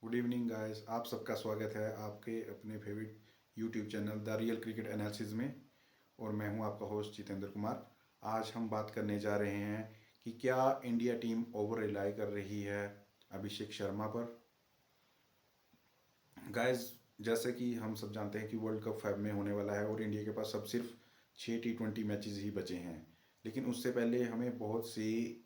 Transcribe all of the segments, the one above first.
Good evening guys, आप सबका स्वागत है आपके अपने favourite YouTube channel the real cricket analysis में। और मैं हूं आपका होस्ट जितेंद्र कुमार। आज हम बात करने जा रहे हैं कि क्या इंडिया टीम ओवर रिलाई कर रही है अभिषेक शर्मा पर। गाइस, जैसे कि हम सब जानते हैं कि वर्ल्ड कप फैब में होने वाला है और इंडिया के पास अब सिर्फ 6 T20 मैचेस ही बचे हैं। लेकिन उससे पहले हमें बहुत सी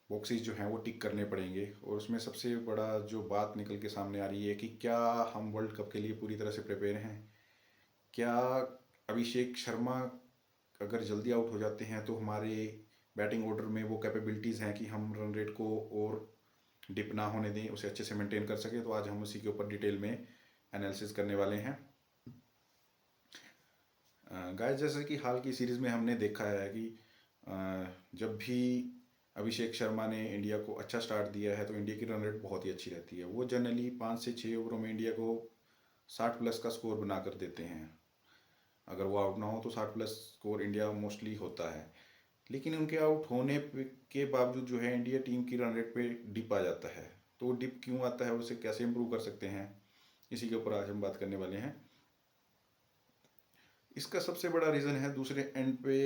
बॉक्सेस जो हैं वो टिक करने पड़ेंगे और उसमें सबसे बड़ा जो बात निकल के सामने आ रही है कि क्या हम वर्ल्ड कप के लिए पूरी तरह से प्रिपेयर हैं। क्या अभिषेक शर्मा अगर जल्दी आउट हो जाते हैं तो हमारे बैटिंग ऑर्डर में वो कैपेबिलिटीज़ हैं कि हम रन रेट को और डिप ना होने दें, उसे अच्छे से मेंटेन कर सकें। तो आज हम उसी के ऊपर डिटेल में एनालिसिस करने वाले हैं। गाइस, जैसे कि हाल की सीरीज़ में हमने देखा है कि जब भी अभिषेक शर्मा ने इंडिया को अच्छा स्टार्ट दिया है तो इंडिया की रन रेट बहुत ही अच्छी रहती है। वो जनरली 5 से 6 ओवरों में इंडिया को 60+ का स्कोर बना कर देते हैं। अगर वो आउट ना हो तो 60+ स्कोर इंडिया मोस्टली होता है। लेकिन उनके आउट होने के बावजूद जो है इंडिया टीम की रन रेट पे डिप आ जाता है। तो वो डिप क्यों आता है, उसे कैसे इम्प्रूव कर सकते हैं, इसी के ऊपर आज हम बात करने वाले हैं। इसका सबसे बड़ा रीज़न है दूसरे एंड पे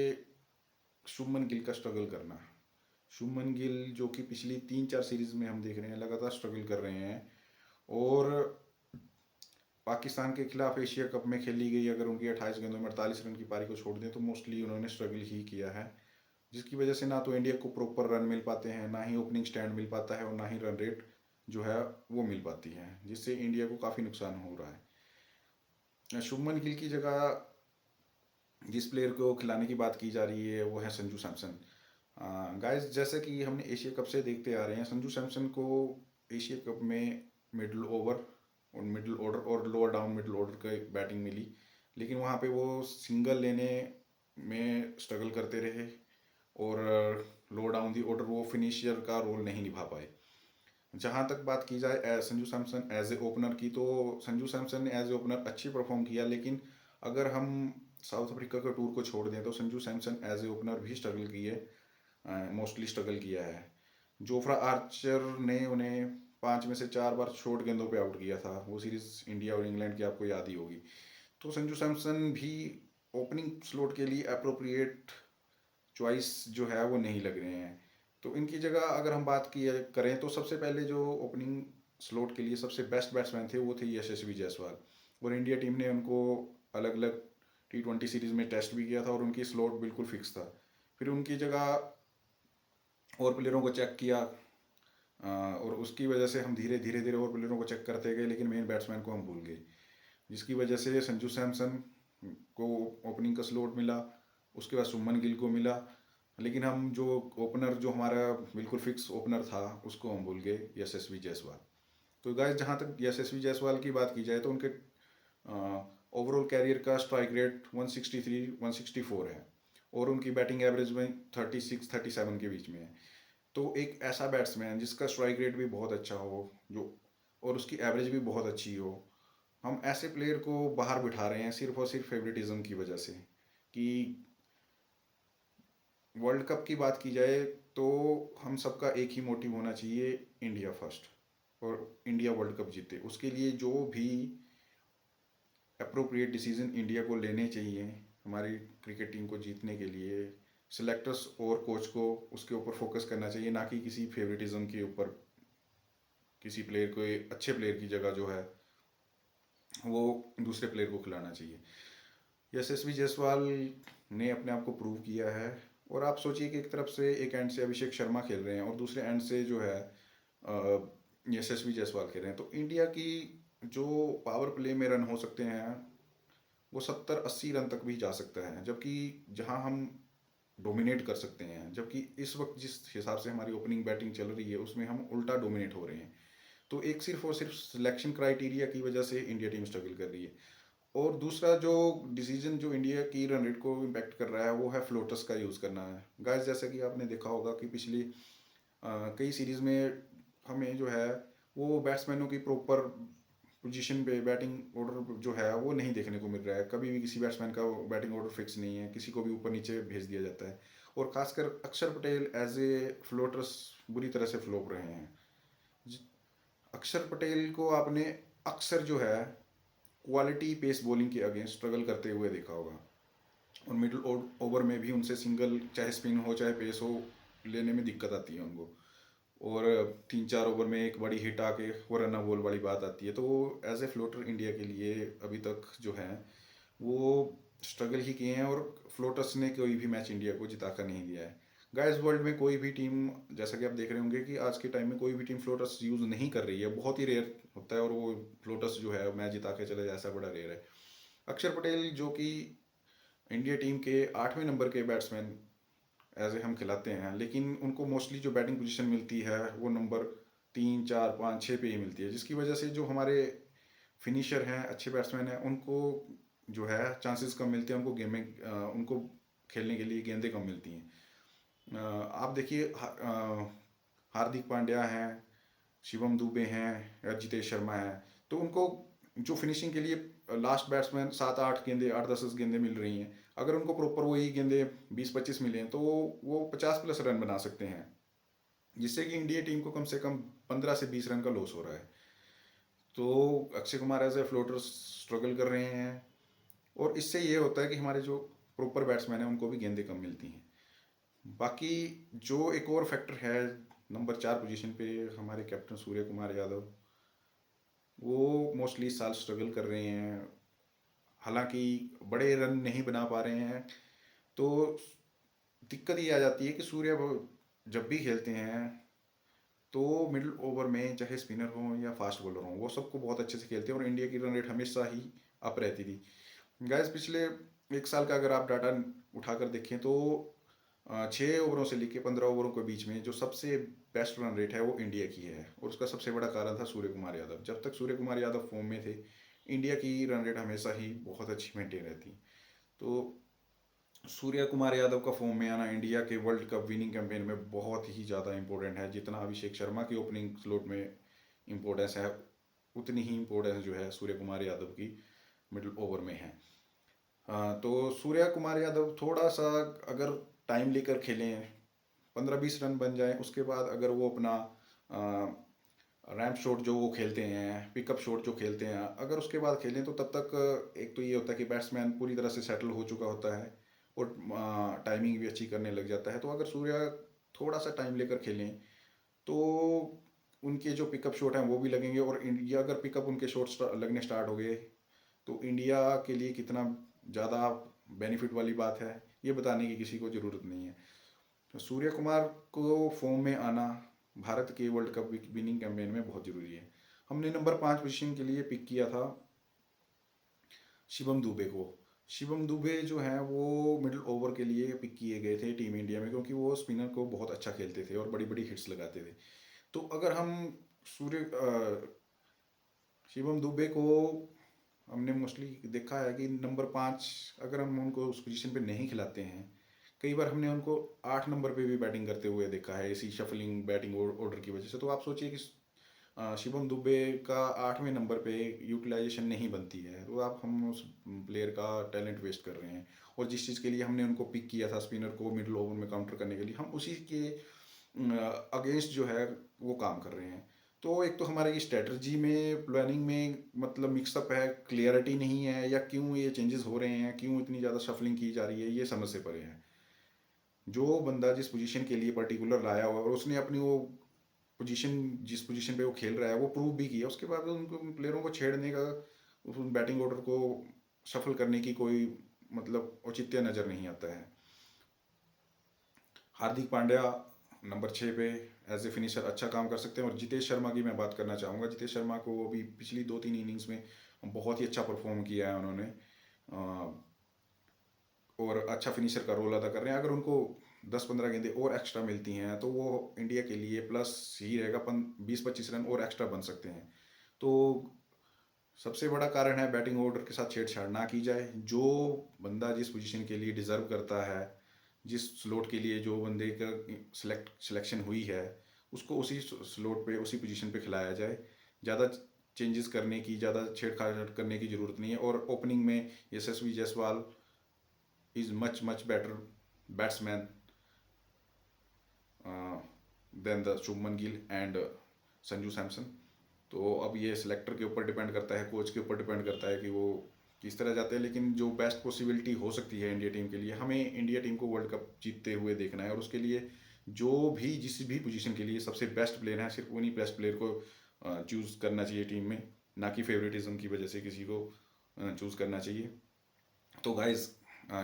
शुभमन गिल का स्ट्रगल करना। शुभमन गिल जो कि पिछली 3-4 सीरीज में हम देख रहे हैं लगातार स्ट्रगल कर रहे हैं। और पाकिस्तान के खिलाफ एशिया कप में खेली गई अगर उनकी 28 गेंदों में 48 रन की पारी को छोड़ दें तो मोस्टली उन्होंने स्ट्रगल ही किया है। जिसकी वजह से ना तो इंडिया को प्रॉपर रन मिल पाते हैं, ना ही ओपनिंग स्टैंड मिल पाता है और ना ही रन रेट जो है वो मिल पाती है, जिससे इंडिया को काफ़ी नुकसान हो रहा है। शुभमन गिल की जगह जिस प्लेयर को खिलाने की बात की जा रही है वो है संजू सैमसन। गाइस, जैसे कि हमने एशिया कप से देखते आ रहे हैं, संजू सैमसन को एशिया कप में मिडिल ओवर और मिडिल ऑर्डर और लोअर डाउन मिडिल ऑर्डर की बैटिंग मिली। लेकिन वहाँ पे वो सिंगल लेने में स्ट्रगल करते रहे और लोअर डाउन दी ऑर्डर वो फिनिशियर का रोल नहीं निभा पाए। जहाँ तक बात की जाए Sanju Samson as a opener की, तो संजू सैमसन ने एज ए ओपनर अच्छी परफॉर्म किया। लेकिन अगर हम साउथ अफ्रीका के टूर को छोड़ दें तो Sanju Samson as a opener भी स्ट्रगल किए, मोस्टली स्ट्रगल किया है। जोफ्रा आर्चर ने उन्हें 5 में से 4 बार शॉर्ट गेंदों पे आउट किया था। वो सीरीज इंडिया और इंग्लैंड की आपको याद ही होगी। तो संजू सैमसन भी ओपनिंग स्लॉट के लिए अप्रोप्रिएट चॉइस जो है वो नहीं लग रहे हैं। तो इनकी जगह अगर हम बात की करें तो सबसे पहले जो ओपनिंग स्लॉट के लिए सबसे बेस्ट बैट्समैन थे वो थे यशस्वी जायसवाल। और इंडिया टीम ने उनको अलग अलग T20 सीरीज में टेस्ट भी किया था और उनकी स्लॉट बिल्कुल फिक्स था। फिर उनकी जगह और प्लेयरों को चेक किया और उसकी वजह से हम धीरे धीरे धीरे और प्लेयरों को चेक करते गए, लेकिन मेन बैट्समैन को हम भूल गए। जिसकी वजह से संजू सैमसन को ओपनिंग का स्लॉट मिला, उसके बाद सुमन गिल को मिला। लेकिन हम जो ओपनर जो हमारा बिल्कुल फिक्स ओपनर था उसको हम भूल गए, यशस्वी जायसवाल। तो गाइस, जहाँ तक यशस्वी जायसवाल की बात की जाए तो उनके ओवरऑल कैरियर का स्ट्राइक रेट 163 164 है और उनकी बैटिंग एवरेज में 36 37 के बीच में है। तो एक ऐसा बैट्समैन जिसका स्ट्राइक रेट भी बहुत अच्छा हो जो और उसकी एवरेज भी बहुत अच्छी हो, हम ऐसे प्लेयर को बाहर बिठा रहे हैं सिर्फ और सिर्फ फेवरेटिज्म की वजह से। कि वर्ल्ड कप की बात की जाए तो हम सबका एक ही मोटिव होना चाहिए, इंडिया फर्स्ट और इंडिया वर्ल्ड कप जीते। उसके लिए जो भी अप्रोप्रिएट डिसीजन इंडिया को लेने चाहिए हमारी क्रिकेट टीम को जीतने के लिए, सिलेक्टर्स और कोच को उसके ऊपर फोकस करना चाहिए, ना कि किसी फेवरेटिज्म के ऊपर किसी प्लेयर को अच्छे प्लेयर की जगह जो है वो दूसरे प्लेयर को खिलाना चाहिए। यशस्वी जायसवाल ने अपने आप को प्रूव किया है। और आप सोचिए कि एक तरफ से एक एंड से अभिषेक शर्मा खेल रहे हैं और दूसरे एंड से जो है यशस्वी जायसवाल खेल रहे हैं, तो इंडिया की जो पावर प्ले में रन हो सकते हैं वो 70 80 रन तक भी जा सकता है। जबकि जहां हम डोमिनेट कर सकते हैं, जबकि इस वक्त जिस हिसाब से हमारी ओपनिंग बैटिंग चल रही है उसमें हम उल्टा डोमिनेट हो रहे हैं। तो एक सिर्फ और सिर्फ सिलेक्शन क्राइटेरिया की वजह से इंडिया टीम स्ट्रगल कर रही है। और दूसरा जो डिसीजन जो इंडिया की रन रेट को इम्पैक्ट कर रहा है वो है फ्लोटर्स का यूज़ करना है। गाइस, जैसा कि आपने देखा होगा कि पिछली कई सीरीज़ में हमें जो है वो बैट्समैनों की प्रॉपर पोजीशन पे बैटिंग ऑर्डर जो है वो नहीं देखने को मिल रहा है। कभी भी किसी बैट्समैन का बैटिंग ऑर्डर फिक्स नहीं है, किसी को भी ऊपर नीचे भेज दिया जाता है। और खासकर अक्षर पटेल एज ए फ्लोटर्स बुरी तरह से फ्लॉप रहे हैं। अक्षर पटेल को आपने अक्सर जो है क्वालिटी पेस बॉलिंग के अगेंस्ट स्ट्रगल करते हुए देखा होगा, और मिडिल ओवर में भी उनसे सिंगल चाहे स्पिन हो चाहे पेस हो लेने में दिक्कत आती है उनको, और 3-4 ओवर में एक बड़ी हिट आके वो रन बॉल वाली बात आती है। तो वो एज ए फ्लोटर इंडिया के लिए अभी तक जो है वो स्ट्रगल ही किए हैं, और फ्लोटर्स ने कोई भी मैच इंडिया को जिता कर नहीं दिया है। गाइस वर्ल्ड में कोई भी टीम, जैसा कि आप देख रहे होंगे कि आज के टाइम में कोई भी टीम फ्लोटर्स यूज़ नहीं कर रही है, बहुत ही रेयर होता है, और वो फ्लोटर्स जो है मैच जिता के चले जाए ऐसा बड़ा रेयर है। अक्षर पटेल जो कि इंडिया टीम के 8वें नंबर के बैट्समैन एज ए हम खिलाते हैं, लेकिन उनको मोस्टली जो बैटिंग पोजीशन मिलती है वो नंबर 3, 4, 5, 6 पे ही मिलती है, जिसकी वजह से जो हमारे फिनिशर हैं, अच्छे बैट्समैन हैं, उनको जो है चांसेस कम मिलते हैं, उनको गेम में उनको खेलने के लिए गेंदें कम मिलती हैं। आप देखिए हार्दिक पांड्या हैं, शिवम दुबे हैं या जितेश शर्मा हैं, तो उनको जो फिनिशिंग के लिए लास्ट बैट्समैन 7-8 गेंदे 8-10 गेंदे मिल रही हैं, अगर उनको प्रॉपर वही गेंदे 20-25 मिले तो वो 50+ रन बना सकते हैं, जिससे कि इंडिया टीम को कम से कम 15 से 20 रन का लॉस हो रहा है। तो Akshay Kumar as a floater struggle कर रहे हैं, और इससे ये होता है कि हमारे जो प्रॉपर बैट्समैन हैं उनको भी गेंदें कम मिलती हैं। बाकी जो एक और फैक्टर है, नंबर 4 पोजीशन पे हमारे कैप्टन सूर्य कुमार यादव, वो मोस्टली इस साल स्ट्रगल कर रहे हैं, हालांकि बड़े रन नहीं बना पा रहे हैं। तो दिक्कत ये आ जाती है कि सूर्य जब भी खेलते हैं तो मिडिल ओवर में चाहे स्पिनर हो या फास्ट बॉलर हो, वो सबको बहुत अच्छे से खेलते हैं, और इंडिया की रन रेट हमेशा ही अप रहती थी। गैस पिछले 1 साल का अगर आप डाटा उठाकर देखें तो 6 ओवरों से लेकर 15 ओवरों के बीच में जो सबसे बेस्ट रन रेट है वो इंडिया की है, और उसका सबसे बड़ा कारण था सूर्य कुमार यादव। जब तक सूर्य कुमार यादव फॉर्म में थे, इंडिया की रन रेट हमेशा ही बहुत अच्छी मेंटेन रहती। तो सूर्य कुमार यादव का फॉर्म में आना इंडिया के वर्ल्ड कप विनिंग कैंपेन में बहुत ही ज़्यादा इंपॉर्टेंट है। जितना अभिषेक शर्मा की ओपनिंग स्लॉट में इम्पोर्टेंस है, उतनी ही इम्पोर्टेंस जो है सूर्य कुमार यादव की मिडिल ओवर में है। तो सूर्य कुमार यादव थोड़ा सा अगर टाइम लेकर खेलें, 15-20 रन बन जाएं, उसके बाद अगर वो अपना रैम्प शॉट जो वो खेलते हैं, पिकअप शॉट जो खेलते हैं, अगर उसके बाद खेलें तो तब तक एक तो ये होता है कि बैट्समैन पूरी तरह से सेटल हो चुका होता है, और टाइमिंग भी अच्छी करने लग जाता है। तो अगर सूर्या थोड़ा सा टाइम लेकर खेलें तो उनके जो पिकअप शॉट हैं वो भी लगेंगे, और इंडिया अगर पिकअप उनके शॉट लगने स्टार्ट हो गए तो इंडिया के लिए कितना ज़्यादा बेनिफिट वाली बात है, ये बताने की किसी को ज़रूरत नहीं है। तो सूर्य कुमार को फॉर्म में आना भारत के वर्ल्ड कप विनिंग कैंपेन में बहुत ज़रूरी है। हमने नंबर 5 पोजीशन के लिए पिक किया था शिवम दुबे को। शिवम दुबे जो हैं वो मिडिल ओवर के लिए पिक किए गए थे टीम इंडिया में, क्योंकि वो स्पिनर को बहुत अच्छा खेलते थे और बड़ी बड़ी हिट्स लगाते थे। तो अगर हम सूर्य शिवम दुबे को हमने मोस्टली देखा है कि नंबर 5 अगर हम उनको उस पोजीशन पे नहीं खिलाते हैं, कई बार हमने उनको 8 नंबर पे भी बैटिंग करते हुए देखा है इसी शफलिंग बैटिंग ऑर्डर की वजह से। तो आप सोचिए कि शिवम दुबे का 8वें नंबर पे यूटिलाइजेशन नहीं बनती है, तो आप हम उस प्लेयर का टैलेंट वेस्ट कर रहे हैं, और जिस चीज़ के लिए हमने उनको पिक किया था स्पिनर को मिडिल ओवर में काउंटर करने के लिए, हम उसी के अगेंस्ट जो है वो काम कर रहे हैं। तो एक तो हमारे स्ट्रेटजी में प्लानिंग में मतलब मिक्सअप है, क्लियरिटी नहीं है, या क्यों ये चेंजेस हो रहे हैं, क्यों इतनी ज़्यादा शफलिंग की जा रही है, ये समझ से परे है। जो बंदा जिस पोजीशन के लिए पर्टिकुलर लाया हुआ और उसने अपनी वो पोजीशन जिस पोजीशन पे वो खेल रहा है वो प्रूव भी किया, उसके बाद उनको उन प्लेयरों को छेड़ने का, उस बैटिंग ऑर्डर को सफल करने की कोई मतलब औचित्य नज़र नहीं आता है। हार्दिक पांड्या नंबर 6 पे एज ए फिनिशर अच्छा काम कर सकते हैं, और जितेश शर्मा की मैं बात करना चाहूँगा। जितेश शर्मा को वो भी पिछली 2-3 इनिंग्स में बहुत ही अच्छा परफॉर्म किया है उन्होंने, और अच्छा फिनिशर का रोल अदा कर रहे हैं। अगर उनको 10-15 गेंदे और एक्स्ट्रा मिलती हैं तो वो इंडिया के लिए प्लस ही रहेगा, 20-25 रन और एक्स्ट्रा बन सकते हैं। तो सबसे बड़ा कारण है बैटिंग ऑर्डर के साथ छेड़छाड़ ना की जाए। जो बंदा जिस पोजीशन के लिए डिज़र्व करता है, जिस स्लॉट के लिए जो बंदे का सिलेक्शन हुई है, उसको उसी स्लॉट पे उसी पोजीशन पे खिलाया जाए। ज़्यादा चेंजेस करने की, ज़्यादा छेड़छाड़ करने की ज़रूरत नहीं है। और ओपनिंग में Yashasvi Jaiswal is much better batsman than the Shubman Gill and Sanju Samson. तो अब ये सिलेक्टर के ऊपर डिपेंड करता है, कोच के ऊपर डिपेंड करता है कि वो किस तरह जाते हैं। लेकिन जो बेस्ट पॉसिबिलिटी हो सकती है इंडिया टीम के लिए, हमें इंडिया टीम को वर्ल्ड कप जीतते हुए देखना है, और उसके लिए जो भी जिस भी पोजीशन के लिए सबसे बेस्ट प्लेयर हैं, सिर्फ उन्हीं बेस्ट प्लेयर को चूज़ करना चाहिए टीम में, ना कि फेवरेटिज्म की वजह से किसी को चूज़ करना चाहिए। तो गाइज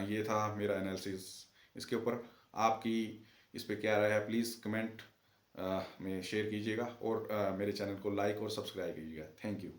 ये था मेरा एनालिसिस इसके ऊपर। आपकी इस पे क्या राय है, प्लीज़ कमेंट में शेयर कीजिएगा, और मेरे चैनल को लाइक और सब्सक्राइब कीजिएगा। Thank you.